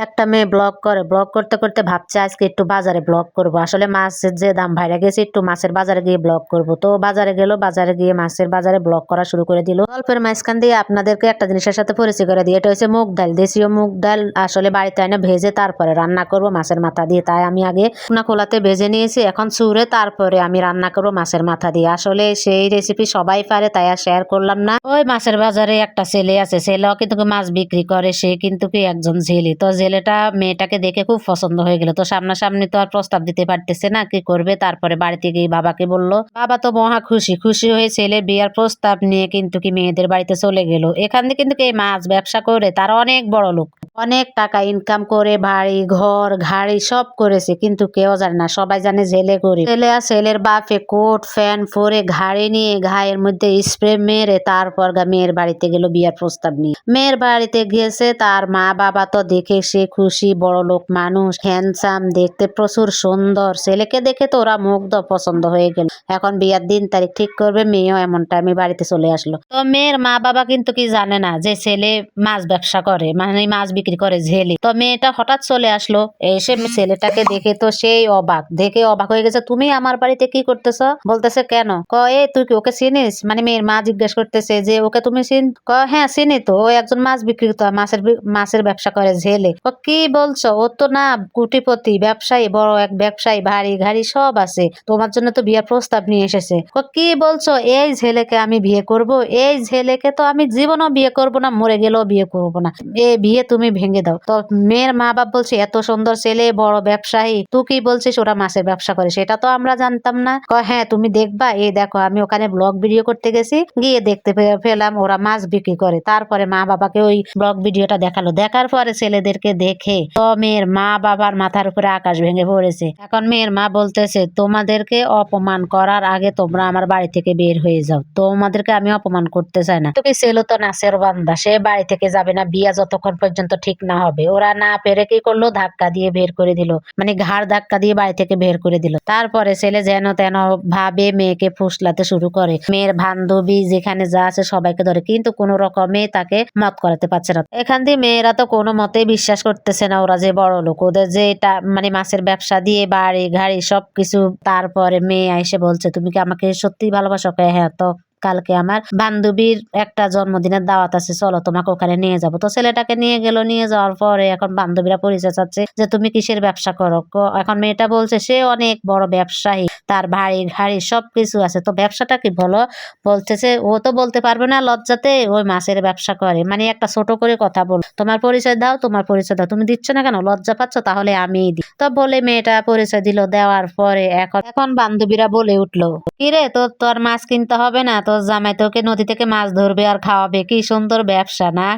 একটা মেয়ে ব্লগ করে, ব্লগ করতে করতে ভাবছে আজকে একটু বাজারে ব্লগ করব। আসলে মাছের যে দাম বাইরে গেছে, একটু মাছের বাজারে গিয়ে ব্লগ করব। তো বাজারে গেল, বাজারে গিয়ে মাছের বাজারে ব্লগ করা শুরু করে দিল। গল্পের মাঝখান দিয়ে আপনাদেরকে একটা জিনিসের সাথে পরিচয় করে দিই। এটা হচ্ছে মুগ ডাল, দেশীয় মুগ ডাল। আসলে বাড়িতে এনে ভেজে তারপরে রান্না করব মাছের মাথা দিয়ে। তাই আমি আগে শুকনা খোলাতে ভেজে নিয়েছি, এখন চুরে তারপরে আমি রান্না করব মাছের মাথা দিয়ে। আসলে সেই রেসিপি সবাই পারে, তাই আর শেয়ার করলাম না। ওই মাছের বাজারে একটা ছেলে আছে, ছেলেও কিন্তু মাছ বিক্রি করে, সে কিন্তু কি একজন জেলে। তো জেলেটা মেয়েটাকে দেখে খুব পছন্দ হয়ে গেল। তো সামনাসামনি তো আর প্রস্তাব দিতে পারতেছে না, কি করবে। তারপরে বাড়িতে গিয়ে বাবাকে বলল, বাবা তো মহা খুশি। খুশি হয়ে ছেলে বিয়ার প্রস্তাব নিয়ে কিন্তু কি মেয়েদের বাড়িতে চলে গেল। এখান থেকে কিন্তু কি এই মাছ ব্যবসা করে তারা অনেক বড় লোক, অনেক টাকা ইনকাম করে বাড়ি ঘর গাড়ি সব করেছে, কিন্তু কেউ জানে না, সবাই জানে জেলে গরিব। ছেলে আর ছেলের বাপে কোট ফ্যান পরে ঘাড়ি নিয়ে ঘায়ের মধ্যে স্প্রে মেরে তারপর মেয়ের বাড়িতে গেল বিয়ার প্রস্তাব নিয়ে। মেয়ের বাড়িতে গিয়েছে, তার মা বাবা তো দেখে সে খুশি, বড় লোক মানুষ, হ্যান্ডসাম, দেখতে প্রচুর সুন্দর। ছেলেকে দেখে তো ওরা মুগ্ধ, পছন্দ হয়ে গেল। এখন বিয়ার দিন তারিখ ঠিক করবে, মেয়েও এমন টাইমে বাড়িতে চলে আসলো। তো মেয়ের মা বাবা কিন্তু কি জানে না যে ছেলে মাছ ব্যবসা করে, মানে মাছ বিক্রি করে জেলে। তো মেয়েটা হঠাৎ চলে আসলো, এসে ছেলেটাকে দেখে তো সেই অবাক, দেখে অবাক হয়ে গেছে। তুমি আমার বাড়িতে কি করতেছ? বলতেছে কেন? কয়ে তুই কি ওকে চিনিস? মানে মেয়ের মা জিজ্ঞেস করতেছে যে ওকে তুমি চিন? হ্যাঁ চিনি তো, ও একজন মাছ বিক্রেতা, মাছের ব্যবসা করে জেলে। কি বলছো? ও তো না কোটিপতি ব্যবসায়ী, বড় এক ব্যবসায়ী, বাড়ি গাড়ি সব আছে, তোমার জন্য তো বিয়ের প্রস্তাব নিয়ে এসেছে। কি বলছো? এই ছেলেকে আমি বিয়ে করব? এই ছেলেকে তো আমি জীবনও বিয়ে করব না, মরে গেলেও বিয়ে করব না, এ বিয়ে তুমি ভেঙে দাও। তো মেয়ের মা বাপ বলছে এত সুন্দর ছেলে, বড় ব্যবসায়ী, তুই কি বলছিস ওরা মাছের ব্যবসা করে? সেটা তো আমরা জানতাম না। হ্যাঁ তুমি দেখবা, এই দেখো আমি ওখানে ব্লগ ভিডিও করতে গেছি, গিয়ে দেখতে পেলাম ওরা মাছ বিক্রি করে। তারপরে মা বাবাকে ওই ব্লগ ভিডিওটা দেখালো। দেখার পরে ছেলেদেরকে দেখে তো মেয়ের মা বাবার মাথার উপরে আকাশ ভেঙে পড়েছে। এখন মেয়ের মা বলতেছে, তোমাদেরকে অপমান করার আগে তোমরা আমার বাড়ি থেকে বের হয়ে যাও, তোমাদেরকে আমি অপমান করতে চাই না। তুমি ছেলে তো নাচের বান্দা, সে বাড়ি থেকে যাবে না বিয়া যতক্ষণ পর্যন্ত ঠিক না হবে। ওরা না পেরে কি করলো, ধাক্কা দিয়ে বের করে দিল, মানে ঘাড় ধাক্কা দিয়ে বাড়ি থেকে বের করে দিল। তারপরে ছেলে যেন তেন ভাবে মেয়েকে ফুসলাতে শুরু করে। মেয়ের বান্ধবী যেখানে যা আছে সবাইকে ধরে, কিন্তু কোনো রকমে তাকে মত করাতে পারছে না। এখান দিয়ে মেয়েরা তো কোনো মতেই বিশ্বাস করতেছে না ওরা যে বড় লোক, ওদের যে এটা মানে মাছের ব্যবসা দিয়ে বাড়ি গাড়ি সবকিছু। তারপরে মেয়ে এসে বলছে, তুমি কি আমাকে সত্যি ভালোবাসো? হ্যাঁ, তো কালকে আমার বান্ধবীর একটা জন্মদিনের দাওয়াত আছে, চলো তোমাকে ওখানে নিয়ে যাবো। তো ছেলেটাকে নিয়ে গেল, নিয়ে যাওয়ার পরে এখন বান্ধবীরা পরিচয় চাচ্ছে যে তুমি কিসের ব্যবসা করো। এখন মেয়েটা বলছে সে অনেক বড় ব্যবসায়ী, তার বাড়ি গাড়ি সবকিছু আছে। তো ব্যবসাটা কি বলো? বলতেছে ও তো বলতে পারবে না লজ্জাতে, ওই মাছের ব্যবসা করে। মানে একটা ছোট করে কথা বল, তোমার পরিচয় দাও, তোমার পরিচয় দাও। তুমি দিচ্ছ না কেন? লজ্জা পাচ্ছ? তাহলে আমি দিই। তো বলে মেয়েটা পরিচয় দিল। দেওয়ার পরে এখন বান্ধবীরা বলে উঠলো, কিরে তোর মাছ কিনতে হবে না, তোর জামাই তোকে নদী থেকে মাছ ধরবে আর খাওয়াবে, কি সুন্দর ব্যবসা না?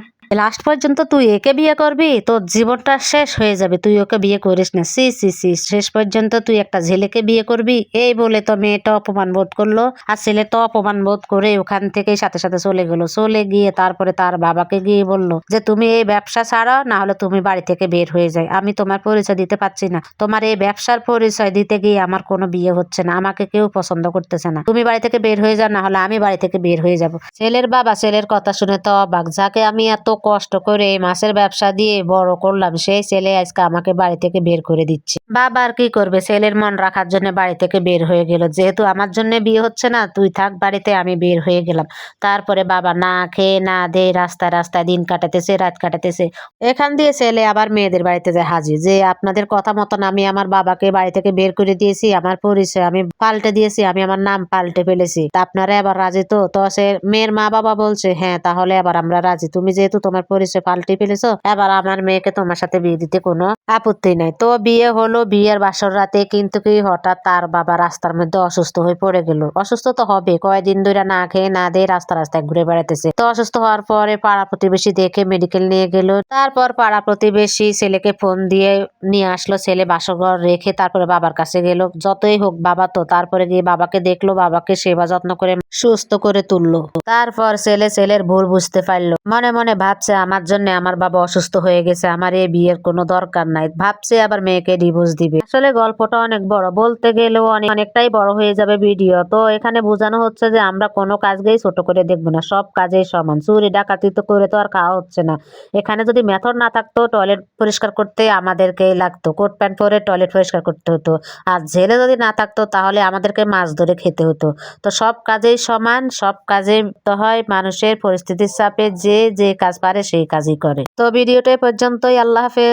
লাস্ট পর্যন্ত তুই একে বিয়ে করবি, তোর জীবনটা শেষ হয়ে যাবে, তুই ওকে বিয়ে করিস না। সি সি সি, শেষ পর্যন্ত তুই একটা ছেলেকে বিয়ে করবি? এই বলে তো মেয়েটা অপমান বোধ করলো, আর ছেলে তো অপমান বোধ করে ওখান থেকে সাথে সাথে চলে গেল। চলে গিয়ে তারপরে তার বাবাকে গিয়ে বললো যে তুমি এই ব্যবসা ছাড়ো, না হলে তুমি বাড়ি থেকে বের হয়ে যাই। আমি তোমার পরিচয় দিতে পারছি না, তোমার এই ব্যবসার পরিচয় দিতে গিয়ে আমার কোনো বিয়ে হচ্ছে না, আমাকে কেউ পছন্দ করতেছে না। তুমি বাড়ি থেকে বের হয়ে যাও, না হলে আমি বাড়ি থেকে বের হয়ে যাব। ছেলের বাবা ছেলের কথা শুনে তো অবাক, যাকে আমি এত কষ্ট করে মাছের ব্যবসা দিয়ে বড় করলাম, সেই ছেলে আজকে আমাকে বাড়ি থেকে বের করে দিচ্ছে। বাবা আর কি করবে, ছেলের মন রাখার জন্য বাড়ি থেকে বের হয়ে গেল। যেহেতু আমার জন্য বিয়ে হচ্ছে না, তুই থাক বাড়িতে, আমি বের হয়ে গেলাম। তারপরে বাবা না খেয়ে না দে রাস্তায় রাস্তায় দিন কাটাতেছে, রাত কাটাতেছে। এখান দিয়ে ছেলে আবার মেয়েদের বাড়িতে যায় হাজির, যে আপনাদের কথা মতন আমি আমার বাবাকে বাড়ি থেকে বের করে দিয়েছি, আমার পরিচয় আমি পাল্টে দিয়েছি, আমি আমার নাম পাল্টে ফেলেছি, তা আপনারা এবার রাজি তো? তো সে মেয়ের মা বাবা বলছে, হ্যাঁ তাহলে এবার আমরা রাজি, তুমি যেহেতু তোমার পরিচয় পাল্টে ফেলেছো, এবার আমার মেয়েকে তোমার সাথে বিয়ে দিতে কোনো আপত্তি নাই। তো বিয়ে হলো। বিয়ের বাসর রাতে কিন্তু কি হঠাৎ তার বাবা রাস্তার মধ্যে অসুস্থ হয়ে পড়ে গেল। অসুস্থ তো হবে, কয়েকদিন ধরে না খেয়ে না দিয়ে রাস্তা রাস্তায় ঘুরে বেড়াতেছে। তো অসুস্থ হওয়ার পরে পাড়া প্রতিবেশী দেখে মেডিকেল নিয়ে গেল। তারপর পাড়া প্রতিবেশী ছেলেকে ফোন দিয়ে নিয়ে আসলো। ছেলে বাসঘর রেখে তারপরে বাবার কাছে গেল। যতই হোক বাবা তো, তারপরে গিয়ে বাবাকে দেখলো, বাবাকে সেবা যত্ন করে সুস্থ করে তুললো। তারপর ছেলের ভুল বুঝতে পারলো, মনে মনে ভাবছে আমার জন্য আমার বাবা অসুস্থ হয়ে গেছে, আমার এই বিয়ের কোনো দরকার নাই, ভাবছে আবার মেয়েকে ডিভোর্স দিবে। আসলে গল্পটা অনেক বড়, বলতে গেলেও অনেকটাই বড় হয়ে যাবে ভিডিও। তো এখানে বোঝানো হচ্ছে যে আমরা কোনো কাজকেই ছোট করে দেখবো না, সব কাজেই সমান। চুরি ডাকাতি তো করে তো আর খাওয়া হচ্ছে না। এখানে যদি মেথড না থাকতো, টয়লেট পরিষ্কার করতে আমাদেরকেই লাগতো, কোট প্যান্ট পরে টয়লেট পরিষ্কার করতে হতো। আর জেলে যদি না থাকতো তাহলে আমাদেরকে মাছ ধরে খেতে হতো। তো সব কাজেই সমান, সব কাজে তো হয় মানুষের পরিস্থিতির চাপে যে যে কাজ পারে সেই কাজই করে। তো ভিডিওটা এ পর্যন্তই। আল্লাহ হাফেজ।